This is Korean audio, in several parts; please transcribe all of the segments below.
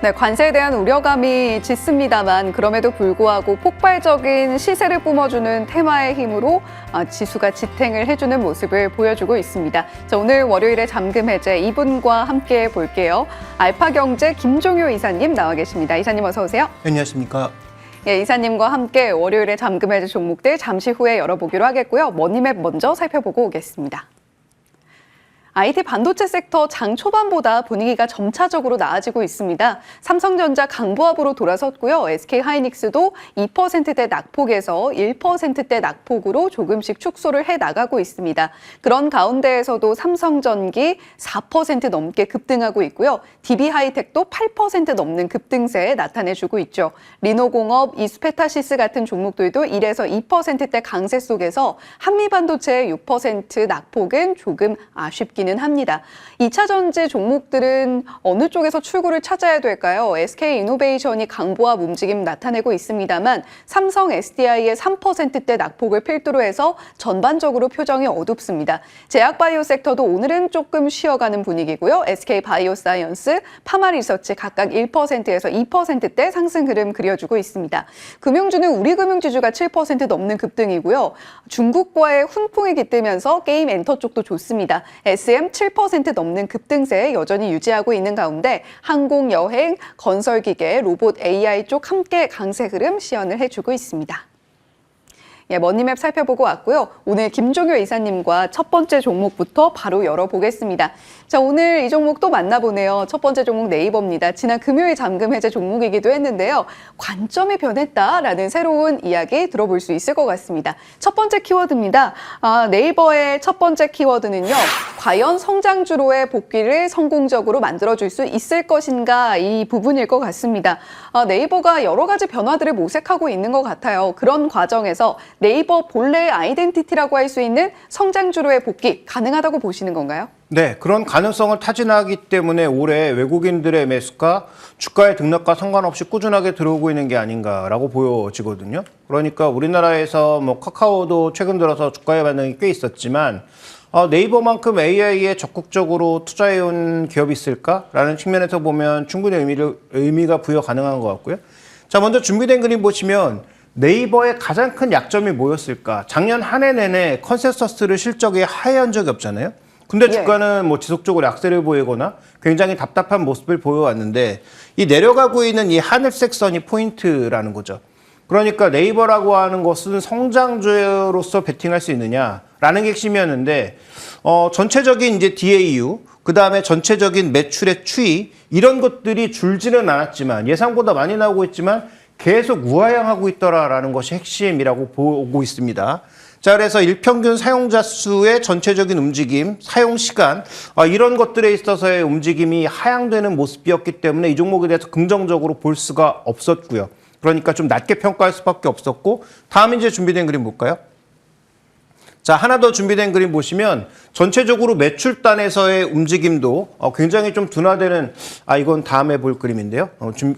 네, 관세에 대한 우려감이 짙습니다만 그럼에도 불구하고 폭발적인 시세를 뿜어주는 테마의 힘으로 지수가 지탱을 해주는 모습을 보여주고 있습니다. 자, 오늘 월요일에 잠금 해제 이분과 함께 볼게요. 알파경제 김종효 이사님 나와 계십니다. 이사님 어서 오세요. 안녕하십니까. 예, 이사님과 함께 월요일에 잠금 해제 종목들 잠시 후에 열어보기로 하겠고요. 머니맵 먼저 살펴보고 오겠습니다. IT 반도체 섹터 장 초반보다 분위기가 점차적으로 나아지고 있습니다. 삼성전자 강보합으로 돌아섰고요. SK하이닉스도 2%대 낙폭에서 1%대 낙폭으로 조금씩 축소를 해나가고 있습니다. 그런 가운데에서도 삼성전기 4% 넘게 급등하고 있고요. DB하이텍도 8% 넘는 급등세에 나타내주고 있죠. 리노공업, 이스페타시스 같은 종목들도 1에서 2%대 강세 속에서 한미반도체의 6% 낙폭은 조금 아쉽기는 합니다. 2차 전지 종목들은 어느 쪽에서 출구를 찾아야 될까요? SK이노베이션이 강보합 움직임 나타내고 있습니다만 삼성 SDI의 3%대 낙폭을 필두로 해서 전반적으로 표정이 어둡습니다. 제약바이오 섹터도 오늘은 조금 쉬어가는 분위기고요. SK바이오사이언스, 파마리서치 각각 1%에서 2%대 상승 흐름 그려주고 있습니다. 금융주는 우리금융지주가 7% 넘는 급등이고요. 중국과의 훈풍이 깃들면서 게임 엔터 쪽도 좋습니다. SM 7% 넘는 급등세 여전히 유지하고 있는 가운데 항공, 여행, 건설기계, 로봇, AI 쪽 함께 강세 흐름 시연을 해주고 있습니다. 예, 머니맵 살펴보고 왔고요. 오늘 김종효 이사님과 첫 번째 종목부터 바로 열어보겠습니다. 자, 오늘 이 종목 또 만나보네요. 첫 번째 종목 네이버입니다. 지난 금요일 잠금 해제 종목이기도 했는데요. 관점이 변했다라는 새로운 이야기 들어볼 수 있을 것 같습니다. 첫 번째 키워드입니다. 네이버의 첫 번째 키워드는요. 과연 성장주로의 복귀를 성공적으로 만들어줄 수 있을 것인가 이 부분일 것 같습니다. 네이버가 여러 가지 변화들을 모색하고 있는 것 같아요. 그런 과정에서 네이버 본래의 아이덴티티라고 할 수 있는 성장주로의 복귀 가능하다고 보시는 건가요? 네, 그런 가능성을 타진하기 때문에 올해 외국인들의 매수가 주가의 등락과 상관없이 꾸준하게 들어오고 있는 게 아닌가라고 보여지거든요. 그러니까 우리나라에서 카카오도 최근 들어서 주가의 반응이 꽤 있었지만 네이버만큼 AI에 적극적으로 투자해온 기업이 있을까라는 측면에서 보면 충분히 의미가 부여 가능한 것 같고요. 자, 먼저 준비된 그림 보시면 네이버의 가장 큰 약점이 뭐였을까? 작년 한 해 내내 컨센서스를 실적에 하회한 적이 없잖아요. 근데 주가는 지속적으로 약세를 보이거나 굉장히 답답한 모습을 보여왔는데 이 내려가고 있는 이 하늘색 선이 포인트라는 거죠. 그러니까 네이버라고 하는 것은 성장주로서 베팅할 수 있느냐라는 게 핵심이었는데 전체적인 이제 DAU 그 다음에 전체적인 매출의 추이 이런 것들이 줄지는 않았지만 예상보다 많이 나오고 있지만 계속 우하향하고 있더라라는 것이 핵심이라고 보고 있습니다. 자, 그래서 일평균 사용자 수의 전체적인 움직임, 사용 시간 이런 것들에 있어서의 움직임이 하향되는 모습이었기 때문에 이 종목에 대해서 긍정적으로 볼 수가 없었고요. 그러니까 좀 낮게 평가할 수밖에 없었고 다음 이제 준비된 그림 볼까요? 자, 하나 더 준비된 그림 보시면 전체적으로 매출단에서의 움직임도 굉장히 좀 둔화되는 이건 다음에 볼 그림인데요.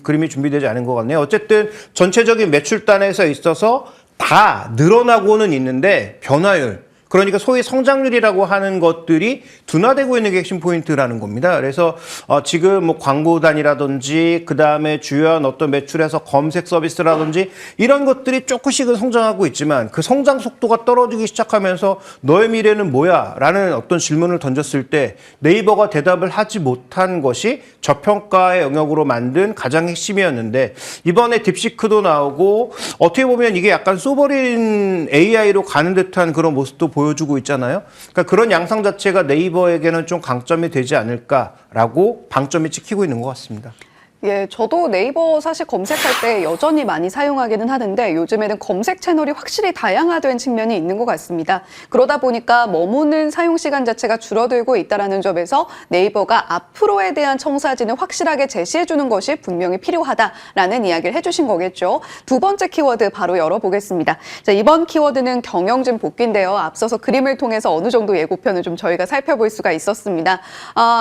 그림이 준비되지 않은 것 같네요. 어쨌든 전체적인 매출단에서 있어서 다 늘어나고는 있는데 변화율 그러니까 소위 성장률이라고 하는 것들이 둔화되고 있는 게 핵심 포인트라는 겁니다. 그래서 지금 광고단이라든지 그 다음에 주요한 어떤 매출에서 검색 서비스라든지 이런 것들이 조금씩은 성장하고 있지만 그 성장 속도가 떨어지기 시작하면서 너의 미래는 뭐야? 라는 어떤 질문을 던졌을 때 네이버가 대답을 하지 못한 것이 저평가의 영역으로 만든 가장 핵심이었는데 이번에 딥시크도 나오고 어떻게 보면 이게 약간 소버린 AI로 가는 듯한 그런 모습도 보여주고 있잖아요. 그러니까 그런 양상 자체가 네이버에게는 좀 강점이 되지 않을까라고 방점이 찍히고 있는 것 같습니다. 예, 저도 네이버 사실 검색할 때 여전히 많이 사용하기는 하는데 요즘에는 검색 채널이 확실히 다양화된 측면이 있는 것 같습니다. 그러다 보니까 머무는 사용 시간 자체가 줄어들고 있다는 점에서 네이버가 앞으로에 대한 청사진을 확실하게 제시해주는 것이 분명히 필요하다라는 이야기를 해주신 거겠죠. 두 번째 키워드 바로 열어보겠습니다. 자, 이번 키워드는 경영진 복귀인데요. 앞서서 그림을 통해서 어느 정도 예고편을 좀 저희가 살펴볼 수가 있었습니다.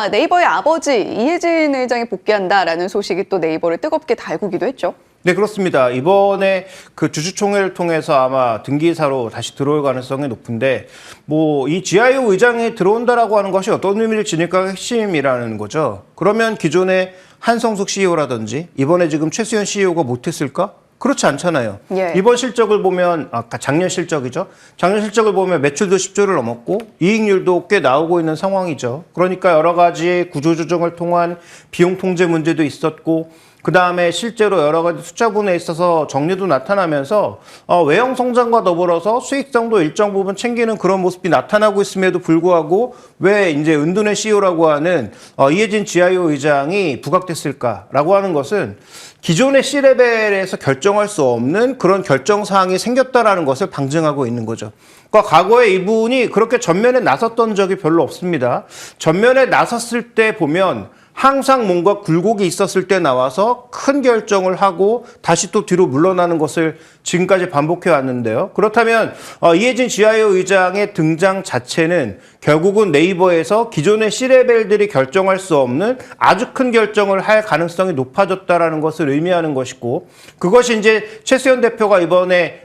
네이버의 아버지 이해진 회장이 복귀한다라는 소식이 또 네이버를 뜨겁게 달구기도 했죠. 네, 그렇습니다. 이번에 그 주주총회를 통해서 아마 등기사로 다시 들어올 가능성이 높은데, 뭐, 이 GIO 의장이 들어온다라고 하는 것이 어떤 의미를 지닐까가 핵심이라는 거죠. 그러면 기존의 한성숙 CEO라든지, 이번에 지금 최수연 CEO가 못했을까? 그렇지 않잖아요. 예. 이번 실적을 보면, 아까 작년 실적이죠. 작년 실적을 보면 매출도 10조를 넘었고, 이익률도 꽤 나오고 있는 상황이죠. 그러니까 여러 가지 구조조정을 통한 비용 통제 문제도 있었고, 그 다음에 실제로 여러 가지 숫자분에 있어서 정리도 나타나면서 외형 성장과 더불어서 수익성도 일정 부분 챙기는 그런 모습이 나타나고 있음에도 불구하고 왜 이제 은둔의 CEO라고 하는 이해진 GIO 의장이 부각됐을까라고 하는 것은 기존의 C레벨에서 결정할 수 없는 그런 결정 사항이 생겼다라는 것을 방증하고 있는 거죠. 그러니까 과거에 이분이 그렇게 전면에 나섰던 적이 별로 없습니다. 전면에 나섰을 때 보면 항상 뭔가 굴곡이 있었을 때 나와서 큰 결정을 하고 다시 또 뒤로 물러나는 것을 지금까지 반복해 왔는데요. 그렇다면 이해진 GIO 의장의 등장 자체는 결국은 네이버에서 기존의 C레벨들이 결정할 수 없는 아주 큰 결정을 할 가능성이 높아졌다라는 것을 의미하는 것이고, 그것이 이제 최수연 대표가 이번에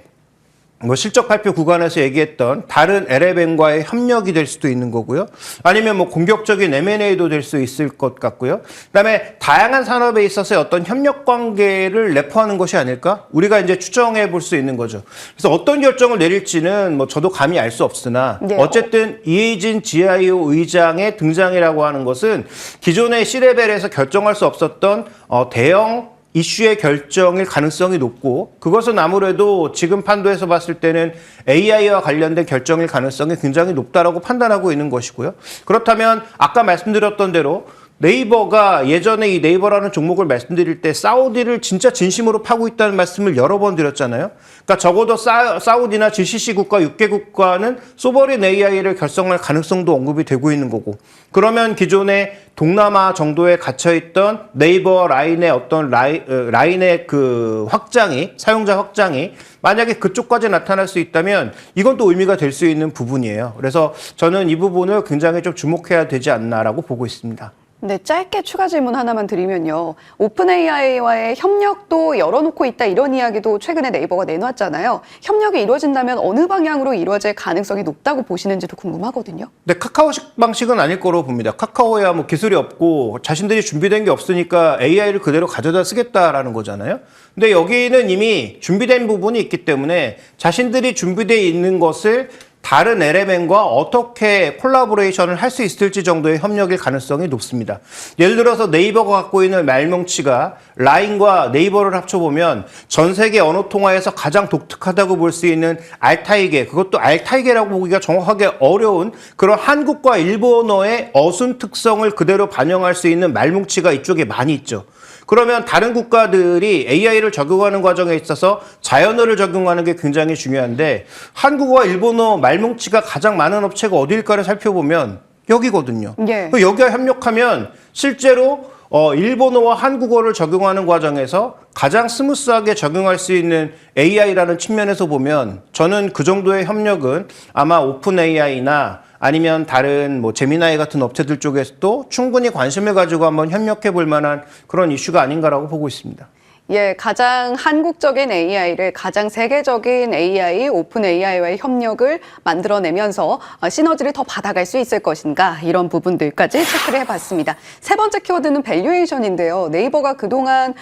뭐 실적 발표 구간에서 얘기했던 다른 LLM과의 협력이 될 수도 있는 거고요. 아니면 뭐 공격적인 M&A도 될 수 있을 것 같고요. 그다음에 다양한 산업에 있어서의 어떤 협력 관계를 내포하는 것이 아닐까? 우리가 이제 추정해 볼 수 있는 거죠. 그래서 어떤 결정을 내릴지는 뭐 저도 감히 알 수 없으나 네. 어쨌든 이해진 GIO 의장의 등장이라고 하는 것은 기존의 C레벨에서 결정할 수 없었던 대형 이슈의 결정일 가능성이 높고, 그것은 아무래도 지금 판도에서 봤을 때는 AI와 관련된 결정일 가능성이 굉장히 높다라고 판단하고 있는 것이고요. 그렇다면 아까 말씀드렸던 대로 네이버가 예전에 이 네이버라는 종목을 말씀드릴 때 사우디를 진짜 진심으로 파고 있다는 말씀을 여러 번 드렸잖아요. 그러니까 적어도 사우디나 GCC 국가 6개 국가는 소버린 AI를 결성할 가능성도 언급이 되고 있는 거고, 그러면 기존의 동남아 정도에 갇혀있던 네이버 라인의 어떤 라인의 그 확장이, 사용자 확장이 만약에 그쪽까지 나타날 수 있다면 이건 또 의미가 될 수 있는 부분이에요. 그래서 저는 이 부분을 굉장히 좀 주목해야 되지 않나라고 보고 있습니다. 네, 짧게 추가 질문 하나만 드리면요. 오픈 AI와의 협력도 열어놓고 있다, 이런 이야기도 최근에 네이버가 내놨잖아요. 협력이 이루어진다면 어느 방향으로 이루어질 가능성이 높다고 보시는지도 궁금하거든요. 네, 카카오식 방식은 아닐 거로 봅니다. 카카오야 뭐 기술이 없고 자신들이 준비된 게 없으니까 AI를 그대로 가져다 쓰겠다라는 거잖아요. 근데 여기는 이미 준비된 부분이 있기 때문에 자신들이 준비되어 있는 것을 다른 LLM과 어떻게 콜라보레이션을 할 수 있을지 정도의 협력일 가능성이 높습니다. 예를 들어서 네이버가 갖고 있는 말명치가 라인과 네이버를 합쳐보면 전 세계 언어 통화에서 가장 독특하다고 볼 수 있는 알타이게, 그것도 알타이게라고 보기가 정확하게 어려운 그런 한국과 일본어의 어순 특성을 그대로 반영할 수 있는 말뭉치가 이쪽에 많이 있죠. 그러면 다른 국가들이 AI를 적용하는 과정에 있어서 자연어를 적용하는 게 굉장히 중요한데, 한국어와 일본어 말뭉치가 가장 많은 업체가 어디일까를 살펴보면 여기거든요. 예. 여기와 협력하면 실제로 일본어와 한국어를 적용하는 과정에서 가장 스무스하게 적용할 수 있는 AI라는 측면에서 보면 저는 그 정도의 협력은 아마 오픈 AI나 아니면 다른 뭐 제미나이 같은 업체들 쪽에서도 충분히 관심을 가지고 한번 협력해 볼 만한 그런 이슈가 아닌가라고 보고 있습니다. 예, 가장 한국적인 AI를 가장 세계적인 AI, 오픈 AI와의 협력을 만들어내면서 시너지를 더 받아갈 수 있을 것인가, 이런 부분들까지 체크를 해봤습니다. 세 번째 키워드는 밸류에이션인데요. 네이버가 그동안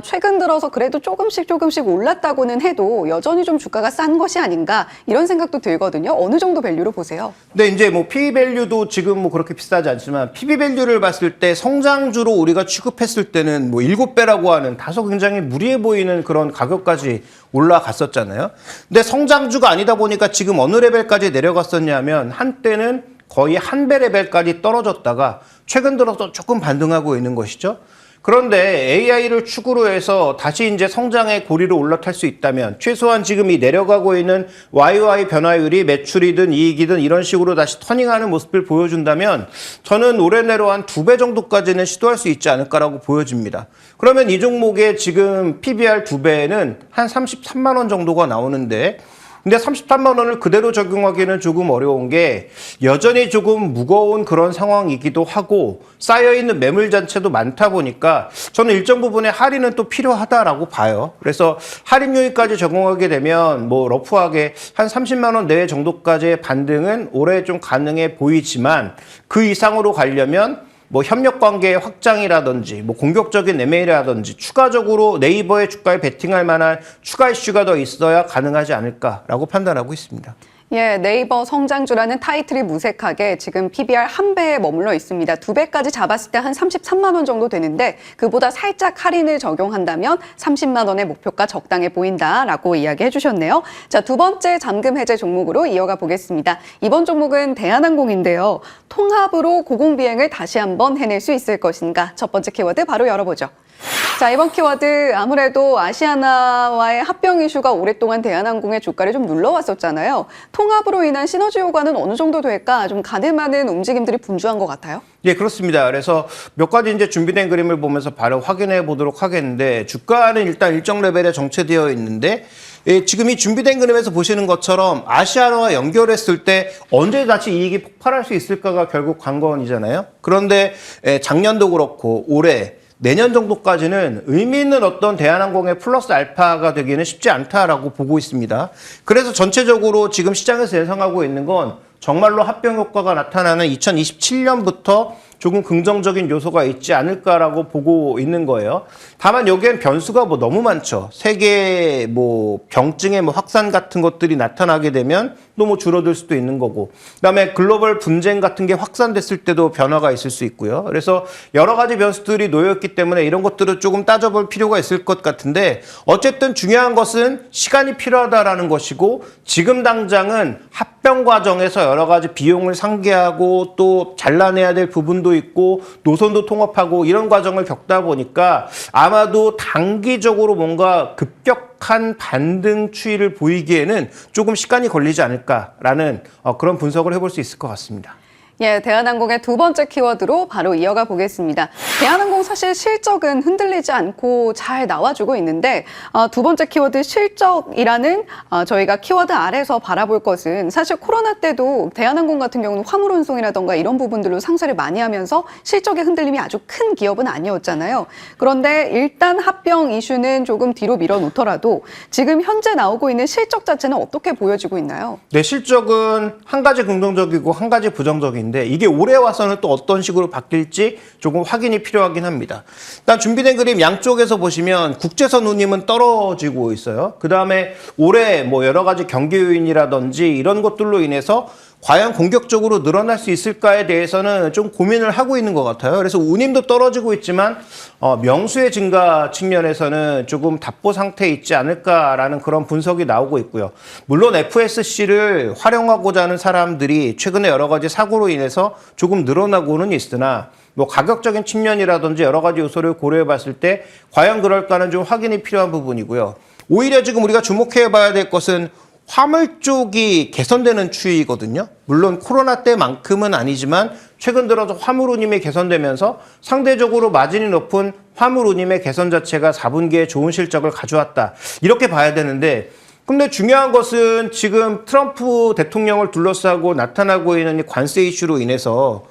최근 들어서 그래도 조금씩 올랐다고는 해도 여전히 좀 주가가 싼 것이 아닌가, 이런 생각도 들거든요. 어느 정도 밸류로 보세요? 네, 이제 뭐 PB 밸류도 지금 뭐 그렇게 비싸지 않지만 PB 밸류를 봤을 때 성장주로 우리가 취급했을 때는 뭐 7배라고 하는 다소 굉장히 무리해 보이는 그런 가격까지 올라갔었잖아요. 근데 성장주가 아니다 보니까 지금 어느 레벨까지 내려갔었냐면 한때는 거의 한 배 레벨까지 떨어졌다가 최근 들어서 조금 반등하고 있는 것이죠. 그런데 AI를 축으로 해서 다시 이제 성장의 고리로 올라탈 수 있다면 최소한 지금 이 내려가고 있는 YOY 변화율이 매출이든 이익이든 이런 식으로 다시 터닝하는 모습을 보여준다면 저는 올해 내로 한 2배 정도까지는 시도할 수 있지 않을까라고 보여집니다. 그러면 이 종목의 지금 PBR 2배는 한 33만 원 정도가 나오는데 근데 33만 원을 그대로 적용하기는 조금 어려운 게 여전히 조금 무거운 그런 상황이기도 하고 쌓여있는 매물 자체도 많다 보니까 저는 일정 부분의 할인은 또 필요하다라고 봐요. 그래서 할인 요인까지 적용하게 되면 뭐 러프하게 한 30만 원 내외 정도까지의 반등은 올해 좀 가능해 보이지만 그 이상으로 가려면 뭐 협력 관계 확장이라든지 뭐 공격적인 M&A라든지 추가적으로 네이버의 주가에 베팅할 만한 추가 이슈가 더 있어야 가능하지 않을까라고 판단하고 있습니다. 예, 네이버 성장주라는 타이틀이 무색하게 지금 PBR 1배에 머물러 있습니다. 2배까지 잡았을 때 한 33만 원 정도 되는데 그보다 살짝 할인을 적용한다면 30만 원의 목표가 적당해 보인다라고 이야기해 주셨네요. 자, 두 번째 잠금 해제 종목으로 이어가 보겠습니다. 이번 종목은 대한항공인데요. 통합으로 고공비행을 다시 한번 해낼 수 있을 것인가? 첫 번째 키워드 바로 열어보죠. 자, 이번 키워드 아무래도 아시아나와의 합병 이슈가 오랫동안 대한항공의 주가를 좀 눌러왔었잖아요. 통합으로 인한 시너지 효과는 어느 정도 될까? 좀 가늠하는 움직임들이 분주한 것 같아요. 예, 그렇습니다. 그래서 몇 가지 이제 준비된 그림을 보면서 바로 확인해 보도록 하겠는데 주가는 일단 일정 레벨에 정체되어 있는데 예, 지금 이 준비된 그림에서 보시는 것처럼 아시아나와 연결했을 때 언제 다시 이익이 폭발할 수 있을까가 결국 관건이잖아요. 그런데 작년도 그렇고 올해 내년 정도까지는 의미 있는 어떤 대한항공의 플러스 알파가 되기는 쉽지 않다라고 보고 있습니다. 그래서 전체적으로 지금 시장에서 예상하고 있는 건 정말로 합병 효과가 나타나는 2027년부터 조금 긍정적인 요소가 있지 않을까라고 보고 있는 거예요. 다만 여기엔 변수가 뭐 너무 많죠. 세계 뭐 병증의 뭐 확산 같은 것들이 나타나게 되면 또 뭐 줄어들 수도 있는 거고, 그다음에 글로벌 분쟁 같은 게 확산됐을 때도 변화가 있을 수 있고요. 그래서 여러 가지 변수들이 놓여있기 때문에 이런 것들을 조금 따져볼 필요가 있을 것 같은데 어쨌든 중요한 것은 시간이 필요하다라는 것이고 지금 당장은 합병 과정에서 여러 가지 비용을 상계하고 또 잘라내야 될 부분도 있고 노선도 통합하고 이런 과정을 겪다 보니까 아마도 단기적으로 뭔가 급격한 반등 추이를 보이기에는 조금 시간이 걸리지 않을까라는 그런 분석을 해볼 수 있을 것 같습니다. 예, 대한항공의 두 번째 키워드로 바로 이어가 보겠습니다. 대한항공 사실 실적은 흔들리지 않고 잘 나와주고 있는데 두 번째 키워드 실적이라는 저희가 키워드 아래서 바라볼 것은 사실 코로나 때도 대한항공 같은 경우는 화물 운송이라던가 이런 부분들로 상쇄를 많이 하면서 실적의 흔들림이 아주 큰 기업은 아니었잖아요. 그런데 일단 합병 이슈는 조금 뒤로 밀어놓더라도 지금 현재 나오고 있는 실적 자체는 어떻게 보여지고 있나요? 네, 실적은 한 가지 긍정적이고 한 가지 부정적인데 이게 올해 와서는 또 어떤 식으로 바뀔지 조금 확인이 필요하긴 합니다. 일단 준비된 그림 양쪽에서 보시면 국제선 운임은 떨어지고 있어요. 그 다음에 올해 뭐 여러 가지 경기 요인이라든지 이런 것들로 인해서 과연 공격적으로 늘어날 수 있을까에 대해서는 좀 고민을 하고 있는 것 같아요. 그래서 운임도 떨어지고 있지만 명수의 증가 측면에서는 조금 답보 상태에 있지 않을까라는 그런 분석이 나오고 있고요. 물론 FSC를 활용하고자 하는 사람들이 최근에 여러 가지 사고로 인해서 조금 늘어나고는 있으나 뭐 가격적인 측면이라든지 여러 가지 요소를 고려해 봤을 때 과연 그럴까는 좀 확인이 필요한 부분이고요. 오히려 지금 우리가 주목해 봐야 될 것은 화물 쪽이 개선되는 추이거든요. 물론 코로나 때만큼은 아니지만 최근 들어서 화물 운임이 개선되면서 상대적으로 마진이 높은 화물 운임의 개선 자체가 4분기에 좋은 실적을 가져왔다. 이렇게 봐야 되는데 근데 중요한 것은 지금 트럼프 대통령을 둘러싸고 나타나고 있는 이 관세 이슈로 인해서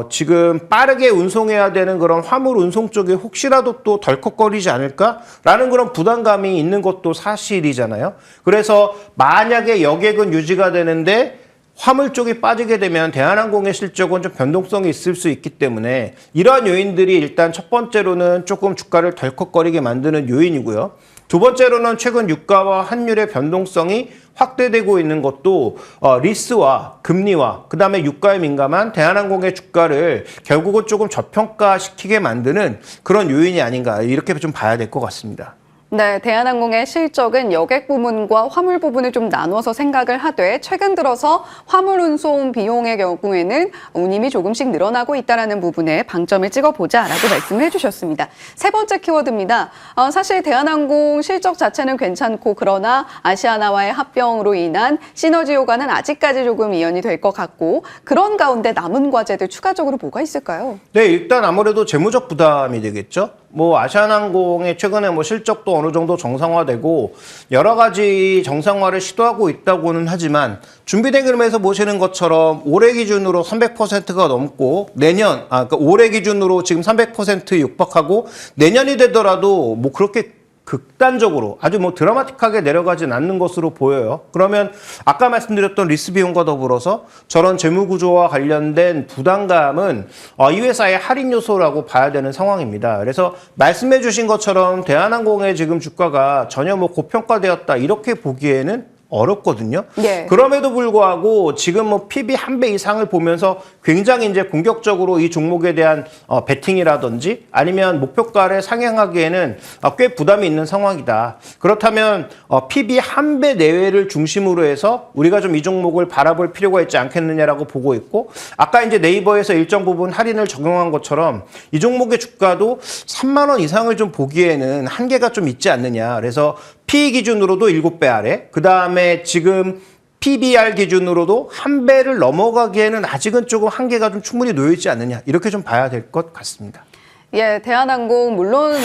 지금 빠르게 운송해야 되는 그런 화물 운송 쪽이 혹시라도 또 덜컥거리지 않을까라는 그런 부담감이 있는 것도 사실이잖아요. 그래서 만약에 여객은 유지가 되는데 화물 쪽이 빠지게 되면 대한항공의 실적은 좀 변동성이 있을 수 있기 때문에 이러한 요인들이 일단 첫 번째로는 조금 주가를 덜컥거리게 만드는 요인이고요. 두 번째로는 최근 유가와 환율의 변동성이 확대되고 있는 것도 리스와 금리와 그다음에 유가에 민감한 대한항공의 주가를 결국은 조금 저평가시키게 만드는 그런 요인이 아닌가 이렇게 좀 봐야 될 것 같습니다. 네, 대한항공의 실적은 여객 부문과 화물 부분을 좀 나눠서 생각을 하되 최근 들어서 화물 운송 비용의 경우에는 운임이 조금씩 늘어나고 있다는 부분에 방점을 찍어보자라고 말씀을 해주셨습니다. 세 번째 키워드입니다. 사실 대한항공 실적 자체는 괜찮고 그러나 아시아나와의 합병으로 인한 시너지 효과는 아직까지 조금 이연이 될 것 같고 그런 가운데 남은 과제들 추가적으로 뭐가 있을까요? 네, 일단 아무래도 재무적 부담이 되겠죠. 뭐 아시아나항공의 최근에 뭐 실적도 어느 정도 정상화되고 여러 가지 정상화를 시도하고 있다고는 하지만 준비된 그림에서 보시는 것처럼 올해 기준으로 300%가 넘고 그러니까 올해 기준으로 지금 300% 육박하고 내년이 되더라도 뭐 그렇게 극단적으로 아주 뭐 드라마틱하게 내려가진 않는 것으로 보여요. 그러면 아까 말씀드렸던 리스 비용과 더불어서 저런 재무 구조와 관련된 부담감은 이 회사의 할인 요소라고 봐야 되는 상황입니다. 그래서 말씀해 주신 것처럼 대한항공의 지금 주가가 전혀 뭐 고평가되었다 이렇게 보기에는 어렵거든요. 예. 그럼에도 불구하고 지금 뭐 PB 1배 이상을 보면서 굉장히 이제 공격적으로 이 종목에 대한 베팅이라든지 아니면 목표가를 상향하기에는 꽤 부담이 있는 상황이다. 그렇다면 PB 1배 내외를 중심으로 해서 우리가 좀 이 종목을 바라볼 필요가 있지 않겠느냐라고 보고 있고 아까 이제 네이버에서 일정 부분 할인을 적용한 것처럼 이 종목의 주가도 3만 원 이상을 좀 보기에는 한계가 좀 있지 않느냐. 그래서 PE 기준으로도 7배 아래, 그 다음에 지금 PBR 기준으로도 1배를 넘어가기에는 아직은 조금 한계가 좀 충분히 놓여있지 않느냐. 이렇게 좀 봐야 될 것 같습니다. 예, 대한항공 물론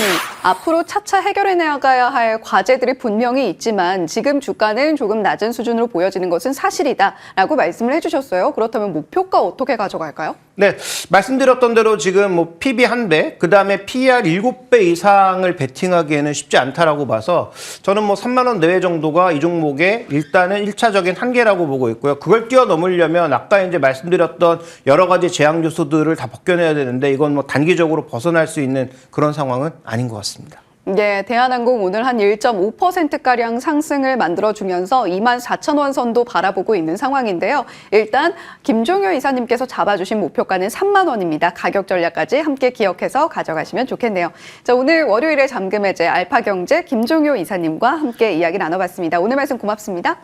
앞으로 차차 해결해 나가야 할 과제들이 분명히 있지만 지금 주가는 조금 낮은 수준으로 보여지는 것은 사실이다라고 말씀을 해주셨어요. 그렇다면 목표가 어떻게 가져갈까요? 네, 말씀드렸던 대로 지금 뭐 PB 1배, 그 다음에 PER 7배 이상을 베팅하기에는 쉽지 않다라고 봐서 저는 뭐 3만 원 내외 정도가 이 종목의 일단은 1차적인 한계라고 보고 있고요. 그걸 뛰어넘으려면 아까 이제 말씀드렸던 여러 가지 제약 요소들을 다 벗겨내야 되는데 이건 뭐 단기적으로 벗어날 수 있는 그런 상황은 아닌 것 같습니다. 네, 대한항공 오늘 한 1.5%가량 상승을 만들어주면서 24,000원 선도 바라보고 있는 상황인데요. 일단 김종효 이사님께서 잡아주신 목표가는 3만 원입니다. 가격 전략까지 함께 기억해서 가져가시면 좋겠네요. 자, 오늘 월요일에 잠금 해제 알파경제 김종효 이사님과 함께 이야기 나눠봤습니다. 오늘 말씀 고맙습니다.